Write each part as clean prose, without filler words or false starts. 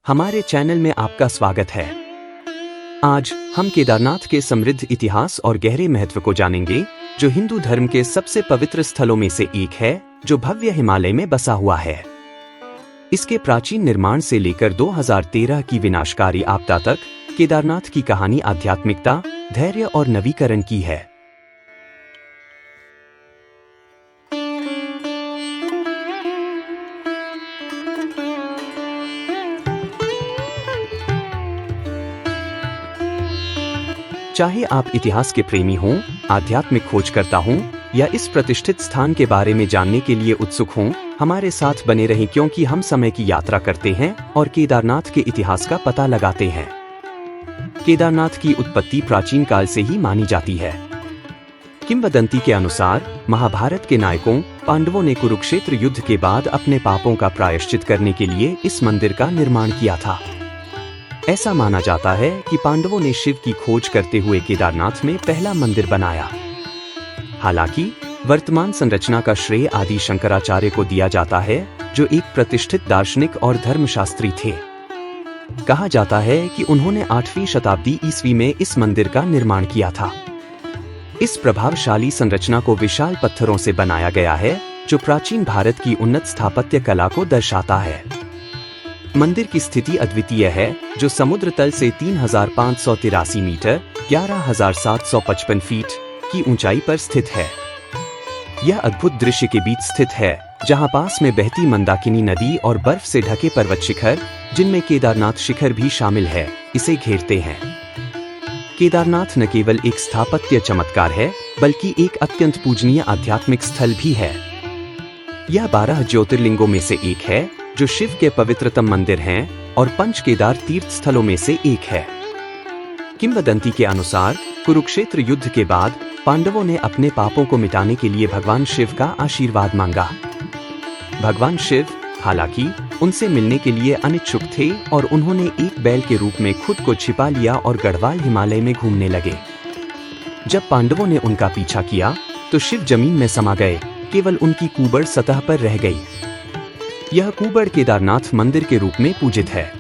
हमारे चैनल में आपका स्वागत है। आज हम केदारनाथ के समृद्ध इतिहास और गहरे महत्व को जानेंगे, जो हिंदू धर्म के सबसे पवित्र स्थलों में से एक है, जो भव्य हिमालय में बसा हुआ है। इसके प्राचीन निर्माण से लेकर 2013 की विनाशकारी आपदा तक केदारनाथ की कहानी आध्यात्मिकता, धैर्य और नवीकरण की है। चाहे आप इतिहास के प्रेमी हों, आध्यात्मिक खोजकर्ता हों या इस प्रतिष्ठित स्थान के बारे में जानने के लिए उत्सुक हों, हमारे साथ बने रहें क्योंकि हम समय की यात्रा करते हैं और केदारनाथ के इतिहास का पता लगाते हैं। केदारनाथ की उत्पत्ति प्राचीन काल से ही मानी जाती है। किंवदंती के अनुसार महाभारत के नायकों पांडवों ने कुरुक्षेत्र युद्ध के बाद अपने पापों का प्रायश्चित करने के लिए इस मंदिर का निर्माण किया था। ऐसा माना जाता है कि पांडवों ने शिव की खोज करते हुए केदारनाथ में पहला मंदिर बनाया। हालांकि वर्तमान संरचना का श्रेय आदि शंकराचार्य को दिया जाता है, जो एक प्रतिष्ठित दार्शनिक और धर्मशास्त्री थे। कहा जाता है कि उन्होंने 8वीं शताब्दी ईस्वी में इस मंदिर का निर्माण किया था। इस प्रभावशाली संरचना को विशाल पत्थरों से बनाया गया है, जो प्राचीन भारत की उन्नत स्थापत्य कला को दर्शाता है। मंदिर की स्थिति अद्वितीय है, जो समुद्र तल से 3583 मीटर 11,755 फीट की ऊंचाई पर स्थित है। यह अद्भुत दृश्य के बीच स्थित है, जहां पास में बहती मंदाकिनी नदी और बर्फ से ढके पर्वत शिखर, जिनमें केदारनाथ शिखर भी शामिल है, इसे घेरते हैं। केदारनाथ न केवल एक स्थापत्य चमत्कार है, बल्कि एक अत्यंत पूजनीय आध्यात्मिक स्थल भी है। यह 12 ज्योतिर्लिंगों में से एक है, जो शिव के पवित्रतम मंदिर हैं और पंच केदार तीर्थ स्थलों में से एक है। किंवदंती के अनुसार कुरुक्षेत्र युद्ध के बाद पांडवों ने अपने पापों को मिटाने के लिए भगवान शिव का आशीर्वाद मांगा। भगवान शिव हालांकि उनसे मिलने के लिए अनिच्छुक थे और उन्होंने एक बैल के रूप में खुद को छिपा लिया और गढ़वाल हिमालय में घूमने लगे। जब पांडवों ने उनका पीछा किया तो शिव जमीन में समा गए, केवल उनकी कुबड़ सतह पर रह गई। यह कुबड़ केदारनाथ मंदिर के रूप में पूजित है।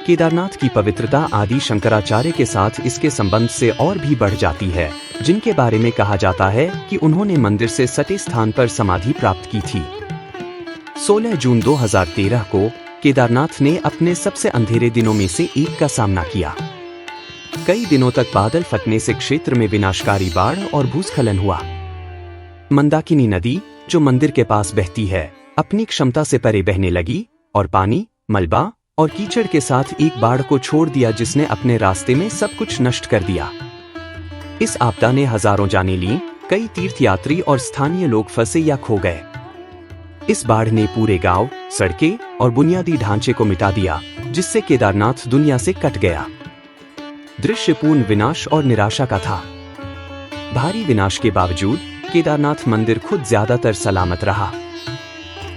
केदारनाथ की पवित्रता आदि शंकराचार्य के साथ इसके संबंध से और भी बढ़ जाती है, जिनके बारे में कहा जाता है कि उन्होंने मंदिर से सटे स्थान पर समाधि प्राप्त की थी। 16 जून 2013 को केदारनाथ ने अपने सबसे अंधेरे दिनों में से एक का सामना किया। कई दिनों तक बादल फटने से क्षेत्र में विनाशकारी बाढ़ और भूस्खलन हुआ। मंदाकिनी नदी, जो मंदिर के पास बहती है, अपनी क्षमता से परे बहने लगी और पानी, मलबा और कीचड़ के साथ एक बाढ़ को छोड़ दिया, जिसने अपने रास्ते में सब कुछ नष्ट कर दिया। इस आपदा ने हजारों जानें लीं, कई तीर्थयात्री और स्थानीय लोग फंसे या खो गए। इस बाढ़ ने पूरे गांव, सड़कें और बुनियादी ढांचे को मिटा दिया, जिससे केदारनाथ दुनिया से कट गया। दृश्य पूर्ण विनाश और निराशा का था। भारी विनाश के बावजूद केदारनाथ मंदिर खुद ज्यादातर सलामत रहा।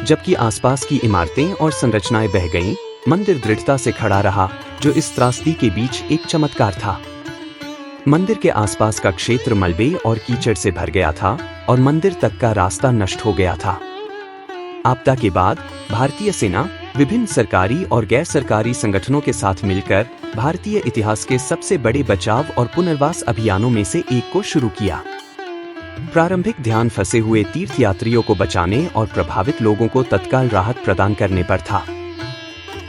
जबकि आसपास की इमारतें और संरचनाएं बह गईं, मंदिर दृढ़ता से खड़ा रहा, जो इस त्रासदी के बीच एक चमत्कार था। मंदिर के आसपास का क्षेत्र मलबे और कीचड़ से भर गया था और मंदिर तक का रास्ता नष्ट हो गया था। आपदा के बाद भारतीय सेना विभिन्न सरकारी और गैर सरकारी संगठनों के साथ मिलकर भारतीय इतिहास के सबसे बड़े बचाव और पुनर्वास अभियानों में से एक को शुरू किया। प्रारंभिक ध्यान फंसे हुए तीर्थयात्रियों को बचाने और प्रभावित लोगों को तत्काल राहत प्रदान करने पर था।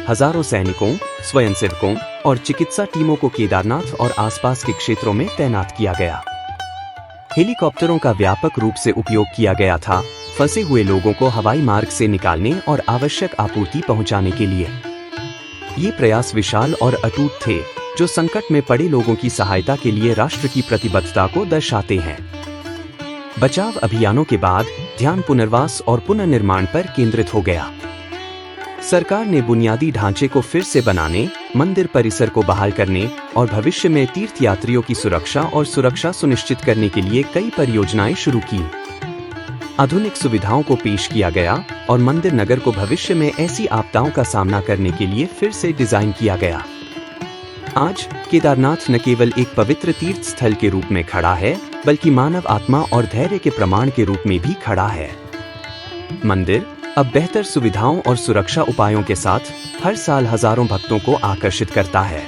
हजारों सैनिकों, स्वयंसेवकों और चिकित्सा टीमों को केदारनाथ और आसपास के क्षेत्रों में तैनात किया गया। हेलीकॉप्टरों का व्यापक रूप से उपयोग किया गया था, फंसे हुए लोगों को हवाई मार्ग से निकालने और आवश्यक आपूर्ति पहुंचाने के लिए। ये प्रयास विशाल और अटूट थे, जो संकट में पड़े लोगों की सहायता के लिए राष्ट्र की प्रतिबद्धता को दर्शाते हैं। बचाव अभियानों के बाद ध्यान पुनर्वास और पुनर्निर्माण पर केंद्रित हो गया। सरकार ने बुनियादी ढांचे को फिर से बनाने, मंदिर परिसर को बहाल करने और भविष्य में तीर्थयात्रियों की सुरक्षा सुनिश्चित करने के लिए कई परियोजनाएं शुरू की। आधुनिक सुविधाओं को पेश किया गया और मंदिर नगर को भविष्य में ऐसी आपदाओं का सामना करने के लिए फिर से डिजाइन किया गया। आज केदारनाथ न केवल एक पवित्र तीर्थ स्थल के रूप में खड़ा है, बल्कि मानव आत्मा और धैर्य के प्रमाण के रूप में भी खड़ा है। मंदिर अब बेहतर सुविधाओं और सुरक्षा उपायों के साथ हर साल हजारों भक्तों को आकर्षित करता है।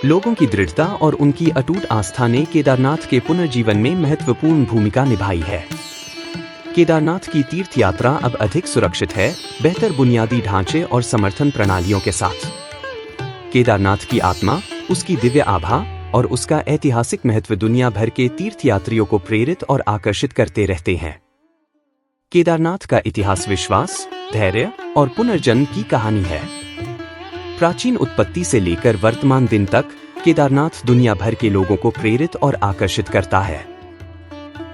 लोगों की दृढ़ता और उनकी अटूट आस्था ने केदारनाथ के पुनर्जीवन में महत्वपूर्ण भूमिका निभाई है। केदारनाथ की तीर्थ यात्रा अब अधिक सुरक्षित है, बेहतर बुनियादी ढांचे और समर्थन प्रणालियों के साथ। केदारनाथ की आत्मा, उसकी दिव्य आभा और उसका ऐतिहासिक महत्व दुनिया भर के तीर्थयात्रियों को प्रेरित और आकर्षित करते रहते हैं। केदारनाथ का इतिहास विश्वास, धैर्य और पुनर्जन्म की कहानी है। प्राचीन उत्पत्ति से लेकर वर्तमान दिन तक केदारनाथ दुनिया भर के लोगों को प्रेरित और आकर्षित करता है।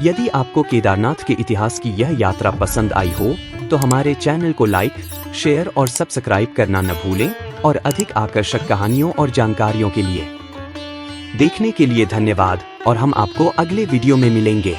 यदि आपको केदारनाथ के इतिहास की यह यात्रा पसंद आई हो तो हमारे चैनल को लाइक, शेयर और सब्सक्राइब करना न भूलें और अधिक आकर्षक कहानियों और जानकारियों के लिए देखने के लिए धन्यवाद और हम आपको अगले वीडियो में मिलेंगे।